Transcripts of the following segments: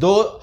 2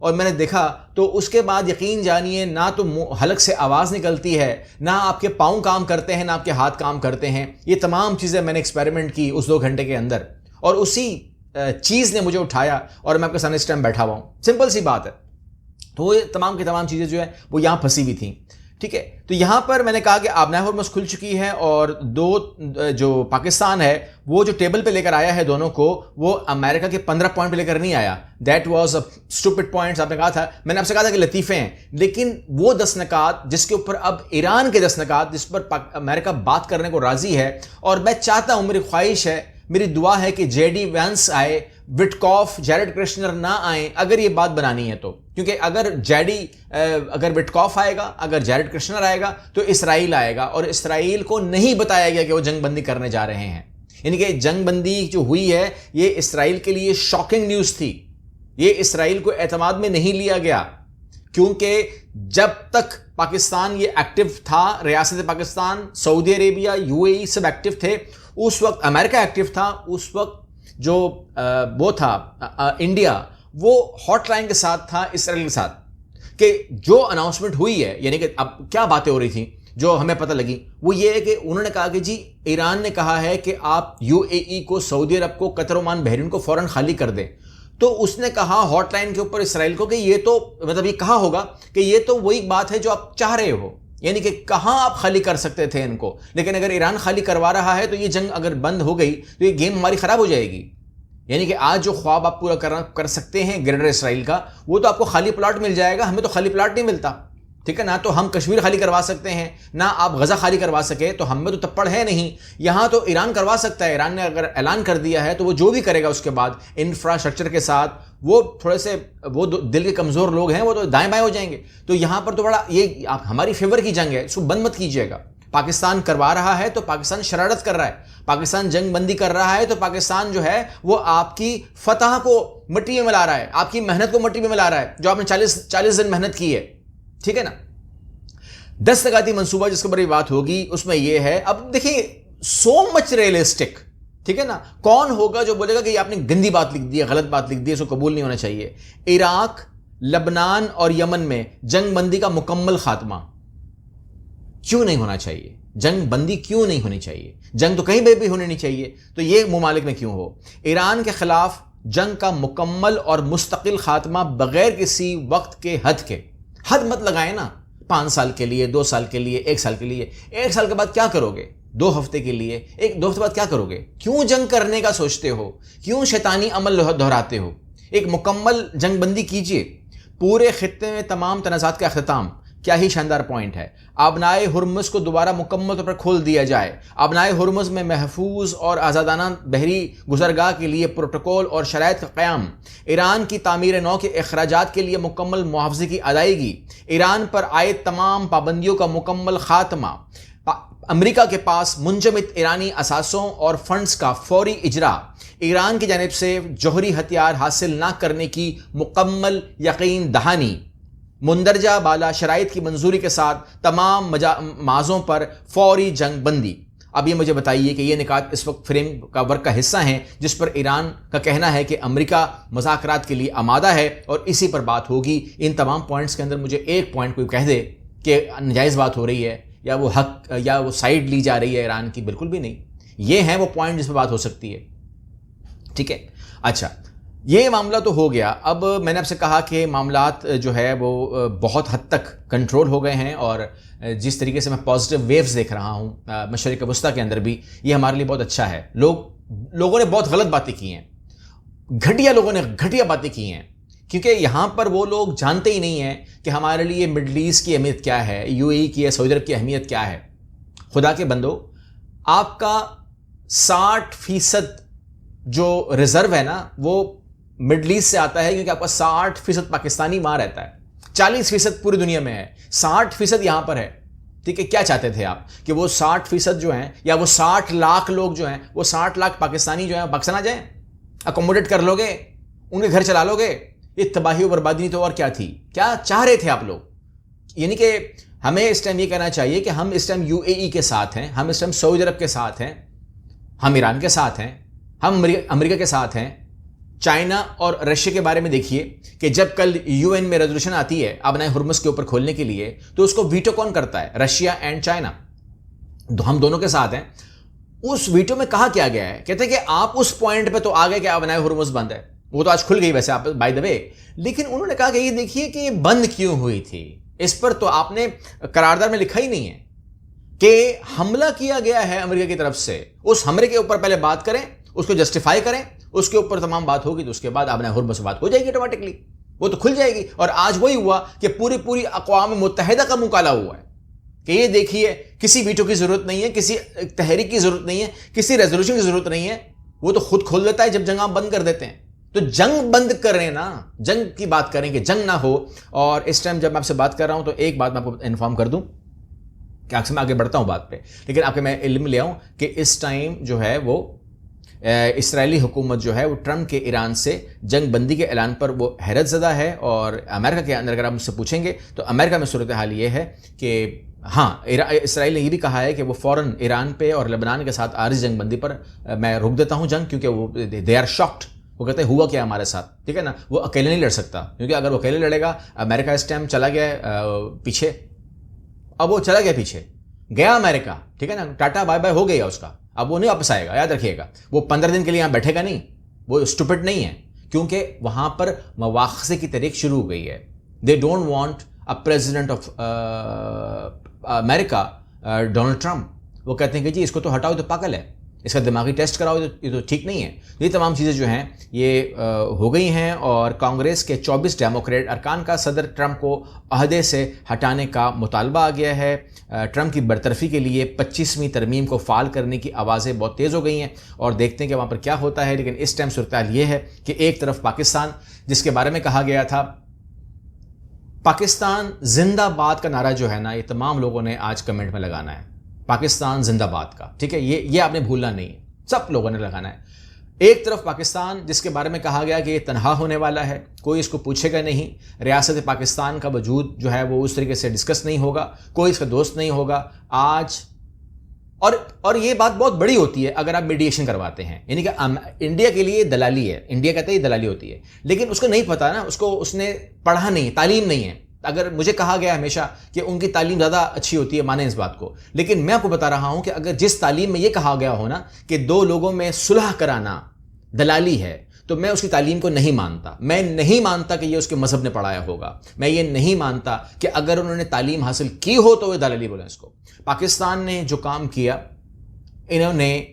اور میں نے دیکھا تو اس کے بعد یقین جانیے نہ تو حلق سے آواز نکلتی ہے، نہ آپ کے پاؤں کام کرتے ہیں، نہ آپ کے ہاتھ کام کرتے ہیں. یہ تمام چیزیں میں نے ایکسپیریمنٹ کی اس 2 گھنٹے کے اندر، اور اسی چیز نے مجھے اٹھایا اور میں آپ کے سامنے اس ٹائم بیٹھا ہوا ہوں. سمپل سی بات ہے. تو وہ تمام کی تمام چیزیں جو ہے وہ یہاں پھنسی ہوئی تھیں. ٹھیک ہے، تو یہاں پر میں نے کہا کہ آبنائے ہرمز کھل چکی ہے، اور جو پاکستان ہے وہ جو ٹیبل پہ لے کر آیا ہے دونوں کو، وہ امریکہ کے 15 پوائنٹ پہ لے کر نہیں آیا. That was a stupid points. آپ نے کہا تھا، میں نے آپ سے کہا تھا کہ لطیفے ہیں، لیکن وہ 10 نکات جس کے اوپر اب ایران کے 10 نکات جس پر امریکہ بات کرنے کو راضی ہے. اور میں چاہتا ہوں، میری خواہش ہے، میری دعا ہے کہ جے ڈی وینس آئے، وٹکاف، جیرڈ کرشنر نہ آئیں اگر یہ بات بنانی ہے تو. کیونکہ اگر وٹکاف آئے گا، اگر جیرڈ کرشنر آئے گا تو اسرائیل آئے گا، اور اسرائیل کو نہیں بتایا گیا کہ وہ جنگ بندی کرنے جا رہے ہیں. یعنی کہ جنگ بندی جو ہوئی ہے یہ اسرائیل کے لیے شاکنگ نیوز تھی. یہ اسرائیل کو اعتماد میں نہیں لیا گیا، کیونکہ جب تک پاکستان یہ ایکٹیو تھا، ریاست پاکستان، سعودی عربیہ، یو اے ای سب ایکٹیو تھے، اس وقت امریکہ ایکٹیو تھا، اس وقت جو وہ تھا انڈیا، وہ ہاٹ لائن کے ساتھ تھا اسرائیل کے ساتھ. کہ جو اناؤنسمنٹ ہوئی ہے، یعنی کہ اب کیا باتیں ہو رہی تھیں جو ہمیں پتہ لگی، وہ یہ ہے کہ انہوں نے کہا کہ جی ایران نے کہا ہے کہ آپ یو اے ای کو، سعودی عرب کو، قطر، عمان، بحرین کو فوراً خالی کر دیں. تو اس نے کہا ہاٹ لائن کے اوپر اسرائیل کو کہ یہ تو مطلب یہ کہا ہوگا کہ یہ تو وہی بات ہے جو آپ چاہ رہے ہو، یعنی کہ کہاں آپ خالی کر سکتے تھے ان کو. لیکن اگر ایران خالی کروا رہا ہے تو یہ جنگ اگر بند ہو گئی تو یہ گیم ہماری خراب ہو جائے گی. یعنی کہ آج جو خواب آپ پورا کر سکتے ہیں گریٹر اسرائیل کا، وہ تو آپ کو خالی پلاٹ مل جائے گا، ہمیں تو خالی پلاٹ نہیں ملتا. ٹھیک ہے، نہ تو ہم کشمیر خالی کروا سکتے ہیں، نہ آپ غزہ خالی کروا سکے، تو ہم میں تو تپڑ ہے نہیں. یہاں تو ایران کروا سکتا ہے. ایران نے اگر اعلان کر دیا ہے تو وہ جو بھی کرے گا اس کے بعد انفراسٹرکچر کے ساتھ، وہ تھوڑے سے وہ دل کے کمزور لوگ ہیں وہ تو دائیں بائیں ہو جائیں گے. تو یہاں پر تو بڑا یہ ہماری فیور کی جنگ ہے، اس کو بند مت کیجیے گا. پاکستان کروا رہا ہے تو پاکستان شرارت کر رہا ہے، پاکستان جنگ بندی کر رہا ہے تو پاکستان جو ہے وہ آپ کی فتح کو مٹی میں ملا رہا ہے، آپ کی محنت کو مٹی میں ملا رہا ہے جو آپ نے 40 دن محنت کی ہے. ٹھیک ہے نا. 10 نکاتی منصوبہ جس کے بارے میں بات ہوگی اس میں یہ ہے، اب دیکھیں سو مچ ریئلسٹک. ٹھیک ہے نا. کون ہوگا جو بولے گا کہ یہ آپ نے گندی بات لکھ دی ہے، غلط بات لکھ دی ہے، اس کو قبول نہیں ہونا چاہیے. عراق، لبنان اور یمن میں جنگ بندی کا مکمل خاتمہ کیوں نہیں ہونا چاہیے؟ جنگ بندی کیوں نہیں ہونی چاہیے؟ جنگ تو کہیں بھی ہونی نہیں چاہیے، تو یہ ممالک میں کیوں ہو؟ ایران کے خلاف جنگ کا مکمل اور مستقل خاتمہ بغیر کسی وقت کے حد مت لگائیں نا. 5 سال کے لیے، 2 سال کے لیے، 1 سال کے لیے. 1 سال کے بعد کیا کرو گے؟ 2 ہفتے کے لیے، 2 ہفتے بعد کیا کرو گے؟ کیوں جنگ کرنے کا سوچتے ہو؟ کیوں شیطانی عمل دہراتے ہو؟ ایک مکمل جنگ بندی کیجئے. پورے خطے میں تمام تنازعات کا اختتام، کیا ہی شاندار پوائنٹ ہے. آبنائے ہرمز کو دوبارہ مکمل طور پر کھول دیا جائے. آبنائے ہرمز میں محفوظ اور آزادانہ بحری گزرگاہ کے لیے پروٹوکول اور شرائط کا قیام. ایران کی تعمیر نو کے اخراجات کے لیے مکمل معاوضے کی ادائیگی. ایران پر عائد تمام پابندیوں کا مکمل خاتمہ. امریکہ کے پاس منجمد ایرانی اثاثوں اور فنڈز کا فوری اجرا. ایران کی جانب سے جوہری ہتھیار حاصل نہ کرنے کی مکمل یقین دہانی. مندرجہ بالا شرائط کی منظوری کے ساتھ تمام معاذوں پر فوری جنگ بندی. اب یہ مجھے بتائیے کہ یہ نکات اس وقت فریم کا ورک کا حصہ ہیں جس پر ایران کا کہنا ہے کہ امریکہ مذاکرات کے لیے آمادہ ہے اور اسی پر بات ہوگی. ان تمام پوائنٹس کے اندر مجھے ایک پوائنٹ کوئی کہہ دے کہ ناجائز بات ہو رہی ہے یا وہ حق یا وہ سائیڈ لی جا رہی ہے ایران کی، بالکل بھی نہیں. یہ ہیں وہ پوائنٹ جس پہ بات ہو سکتی ہے. ٹھیک ہے. اچھا، یہ معاملہ تو ہو گیا. اب میں نے آپ سے کہا کہ معاملات جو ہے وہ بہت حد تک کنٹرول ہو گئے ہیں، اور جس طریقے سے میں پازیٹیو ویوز دیکھ رہا ہوں مشرق وسطیٰ کے اندر بھی، یہ ہمارے لیے بہت اچھا ہے. لوگوں نے بہت غلط باتیں کی ہیں، گھٹیا لوگوں نے گھٹیا باتیں کی ہیں، کیونکہ یہاں پر وہ لوگ جانتے ہی نہیں ہیں کہ ہمارے لیے مڈل ایسٹ کی اہمیت کیا ہے، یو اے ای کی یا سعودی عرب کی اہمیت کیا ہے. خدا کے بندو، آپ کا 60% جو ریزرو ہے نا وہ مڈل ایسٹ سے آتا ہے، کیونکہ آپ کا 60% پاکستانی وہاں رہتا ہے، 40% پوری دنیا میں ہے، 60% یہاں پر ہے. ٹھیک ہے. کیا چاہتے تھے آپ کہ وہ 60% جو ہیں یا وہ 60 لاکھ لوگ جو ہیں، وہ 60 لاکھ پاکستانی جو ہیں پاکستان آ جائیں، اکوموڈیٹ کر لو گے، ان کے گھر چلا لو گے؟ یہ تباہی و بربادی تو اور کیا تھی؟ کیا چاہ رہے تھے آپ لوگ؟ یعنی کہ ہمیں اس ٹائم یہ کہنا چاہیے کہ ہم اس ٹائم یو اے ای کے ساتھ ہیں، ہم اس ٹائم سعودی عرب کے ساتھ ہیں، ہم ایران کے ساتھ ہیں، ہم امریکہ کے ساتھ ہیں. چائنا اور رشیا کے بارے میں دیکھیے کہ جب کل UN میں ریزولوشن آتی ہے آبنائے ہرمز کے اوپر کھولنے کے لیے تو اس کو ویٹو کون کرتا ہے؟ رشیا اینڈ چائنا، ہم دونوں کے ساتھ ہیں۔ اس ویٹو میں کہا کیا گیا ہے؟ کہتے ہیں کہ آپ اس پوائنٹ پہ تو آ گئے کہ آبنائے ہرمز بند ہے، وہ تو آج کھل گئی ویسے آپ بائی دا وے، لیکن انہوں نے کہا کہ یہ دیکھیے کہ یہ بند کیوں ہوئی تھی، اس پر تو آپ نے قرارداد میں لکھا ہی نہیں ہے کہ حملہ کیا گیا ہے امریکہ کی طرف سے۔ اس حملے کے اوپر پہلے بات کریں، اس کو جسٹیفائی کریں، اس کے اوپر تمام بات ہوگی تو اس کے بعد آبنائے ہرمز سے بات ہو جائے گی، آٹومیٹکلی وہ تو کھل جائے گی۔ اور آج وہی ہوا کہ پوری اقوام متحدہ کا مکالمہ ہوا ہے کہ یہ دیکھیے کسی ویٹو کی ضرورت نہیں ہے، کسی تحریک کی ضرورت نہیں ہے، کسی ریزولوشن کی ضرورت نہیں ہے، وہ تو خود کھول دیتا ہے جب جنگ آپ بند کر دیتے ہیں۔ تو جنگ بند کریں نا، جنگ کی بات کریں کہ جنگ نہ ہو۔ اور اس ٹائم جب میں آپ سے بات کر رہا ہوں تو ایک بات میں آپ کو انفارم کر دوں کہ اکثر میں آگے بڑھتا ہوں بات پہ، لیکن آپ کے میں علم لے آؤں کہ اس ٹائم جو ہے وہ اسرائیلی حکومت جو ہے وہ ٹرمپ کے ایران سے جنگ بندی کے اعلان پر وہ حیرت زدہ ہے۔ اور امریکہ کے اندر اگر آپ مجھ سے پوچھیں گے تو امریکہ میں صورتحال یہ ہے کہ ہاں، اسرائیل نے یہ بھی کہا ہے کہ وہ فوراً ایران پہ اور لبنان کے ساتھ عارضی جنگ بندی پر میں روک دیتا ہوں جنگ، کیونکہ وہ دے آر شاکڈ، وہ کہتے ہیں ہوا کیا ہمارے ساتھ، ٹھیک ہے نا، وہ اکیلے نہیں لڑ سکتا، کیونکہ اگر وہ اکیلے لڑے گا، امریکہ اس ٹائم چلا گیا پیچھے، اب وہ چلا گیا پیچھے گیا امریکہ، ٹھیک ہے نا، ٹاٹا بائی بائی ہو گیا اس کا، اب وہ نہیں واپس آئے گا، یاد رکھیے گا، وہ 15 دن کے لیے یہاں بیٹھے گا نہیں، وہ اسٹوپڈ نہیں ہے، کیونکہ وہاں پر مواخذے کی تحریک شروع ہو گئی ہے۔ They don't want a president of America Donald Trump, وہ کہتے ہیں کہ جی اس کو تو ہٹاؤ، تو پاگل ہے، اس کا دماغی ٹیسٹ کراؤ، یہ تو ٹھیک نہیں ہے۔ یہ تمام چیزیں جو ہیں یہ ہو گئی ہیں، اور کانگریس کے 24 ڈیموکریٹ ارکان کا صدر ٹرمپ کو عہدے سے ہٹانے کا مطالبہ آ گیا ہے۔ ٹرمپ کی برطرفی کے لیے 25ویں ترمیم کو فعال کرنے کی آوازیں بہت تیز ہو گئی ہیں، اور دیکھتے ہیں کہ وہاں پر کیا ہوتا ہے۔ لیکن اس ٹائم صورتحال یہ ہے کہ ایک طرف پاکستان، جس کے بارے میں کہا گیا تھا پاکستان زندہ باد کا نعرہ جو ہے نا، یہ تمام لوگوں نے آج کمنٹ میں لگانا ہے، پاکستان زندہ باد کا، ٹھیک ہے، یہ آپ نے بھولنا نہیں ہے، سب لوگوں نے لگانا ہے۔ ایک طرف پاکستان جس کے بارے میں کہا گیا کہ یہ تنہا ہونے والا ہے، کوئی اس کو پوچھے گا نہیں، ریاست پاکستان کا وجود جو ہے وہ اس طریقے سے ڈسکس نہیں ہوگا، کوئی اس کا دوست نہیں ہوگا آج۔ اور یہ بات بہت بڑی ہوتی ہے اگر آپ میڈیشن کرواتے ہیں، یعنی کہ انڈیا کے لیے دلالی ہے، انڈیا کہتے ہیں یہ دلالی ہوتی ہے، لیکن اس کو نہیں پتا نا، اس نے پڑھا نہیں، تعلیم نہیں ہے۔ اگر مجھے کہا گیا ہمیشہ کہ ان کی تعلیم زیادہ اچھی ہوتی ہے، مانیں اس بات کو، لیکن میں آپ کو بتا رہا ہوں کہ اگر جس تعلیم میں یہ کہا گیا ہو نا کہ دو لوگوں میں صلح کرانا دلالی ہے، تو میں اس کی تعلیم کو نہیں مانتا، میں نہیں مانتا کہ یہ اس کے مذہب نے پڑھایا ہوگا، میں یہ نہیں مانتا کہ اگر انہوں نے تعلیم حاصل کی ہو تو وہ دلالی بولیں اس کو۔ پاکستان نے جو کام کیا، انہوں نے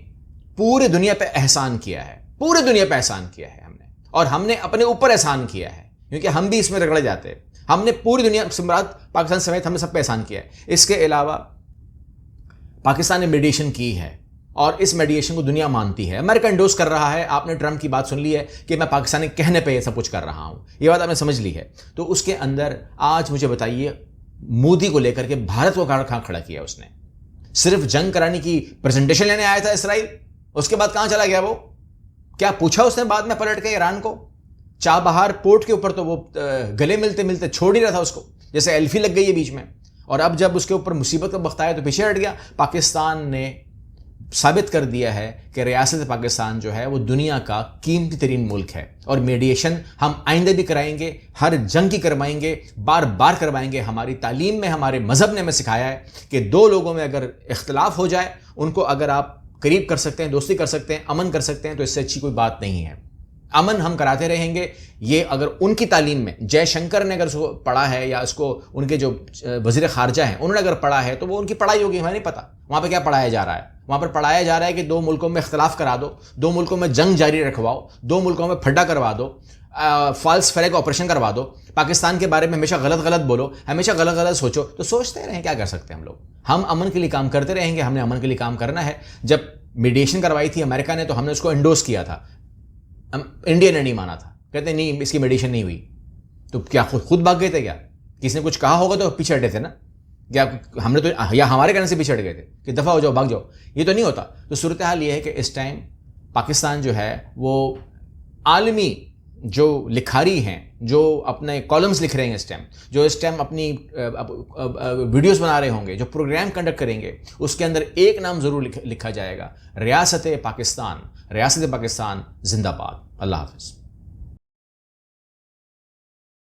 پورے دنیا پہ احسان کیا ہے، پورے دنیا پہ احسان کیا ہے ہم نے، اور ہم نے اپنے اوپر احسان کیا ہے، کیونکہ ہم بھی اس میں رگڑے جاتے ہیں، ہم نے پوری دنیا سمراٹ پاکستان سمیت ہم نے سب پہ احسان کیا ہے۔ اس کے علاوہ پاکستان نے میڈیشن کی ہے، اور اس میڈیشن کو دنیا مانتی ہے، امریکہ انڈوس کر رہا ہے۔ آپ نے ٹرمپ کی بات سن لی ہے کہ میں پاکستانی کہنے پہ یہ سب کچھ کر رہا ہوں، یہ بات آپ نے سمجھ لی ہے۔ تو اس کے اندر آج مجھے بتائیے مودی کو لے کر کے بھارت کو کہاں کھڑا کیا اس نے؟ صرف جنگ کرانے کی پریزنٹیشن لینے آیا تھا اسرائیل، اس کے بعد کہاں چلا گیا وہ؟ کیا پوچھا اس نے بعد میں پلٹ کے ایران کو؟ چابہار پورٹ کے اوپر تو وہ گلے ملتے ملتے چھوڑ ہی رہا تھا اس کو، جیسے ایلفی لگ گئی ہے بیچ میں، اور اب جب اس کے اوپر مصیبت کا وقت آیا تو پیچھے ہٹ گیا۔ پاکستان نے ثابت کر دیا ہے کہ ریاست پاکستان جو ہے وہ دنیا کا قیمتی ترین ملک ہے، اور میڈیشن ہم آئندہ بھی کرائیں گے، ہر جنگ کی کروائیں گے، بار بار کروائیں گے۔ ہماری تعلیم میں، ہمارے مذہب نے ہمیں سکھایا ہے کہ دو لوگوں میں اگر اختلاف ہو جائے، ان کو اگر آپ قریب کر سکتے ہیں، دوستی کر سکتے ہیں، امن کر سکتے ہیں، تو اس سے اچھی کوئی بات نہیں ہے۔ امن ہم کراتے رہیں گے۔ یہ اگر ان کی تعلیم میں جے شنکر نے اگر اس کو پڑھا ہے، یا اس کو ان کے جو وزیر خارجہ ہیں انہوں نے اگر پڑھا ہے، تو وہ ان کی پڑھائی ہوگی، ہمیں نہیں پتا وہاں پہ کیا پڑھایا جا رہا ہے۔ وہاں پر پڑھایا جا رہا ہے کہ دو ملکوں میں اختلاف کرا دو، دو ملکوں میں جنگ جاری رکھواؤ، دو ملکوں میں پھڈا کروا دو، فالس فلیگ آپریشن کروا دو، پاکستان کے بارے میں ہمیشہ غلط بولو، ہمیشہ غلط سوچو۔ تو سوچتے رہیں، کیا کر سکتے ہیں ہم لوگ؟ ہم امن کے لیے کام کرتے رہیں گے، ہم نے امن کے لیے کام کرنا ہے۔ جب میڈیشن کروائی تھی امریکہ نے تو ہم نے اس کو انڈوس کیا تھا، انڈیا نے نہیں مانا تھا، کہتے نہیں اس کی میڈیشن نہیں ہوئی۔ تو کیا خود بھاگ گئے تھے؟ کیا کسی نے کچھ کہا ہوگا تو پیچھے ہٹے تھے نا؟ کیا ہم نے تو، یا ہمارے کہنے سے پیچھے ہٹ گئے تھے کہ دفعہ ہو جاؤ، بھاگ جاؤ؟ یہ تو نہیں ہوتا۔ تو صورتحال یہ ہے کہ اس ٹائم پاکستان جو ہے وہ عالمی جو لکھاری ہیں، جو اپنے کالمز لکھ رہے ہیں اس ٹائم اپنی ویڈیوز بنا رہے ہوں گے، جو پروگرام کنڈکٹ کریں گے، اس کے اندر ایک نام ضرور لکھا جائے گا، ریاست پاکستان، ریاست پاکستان زندہ باد۔ اللہ حافظ۔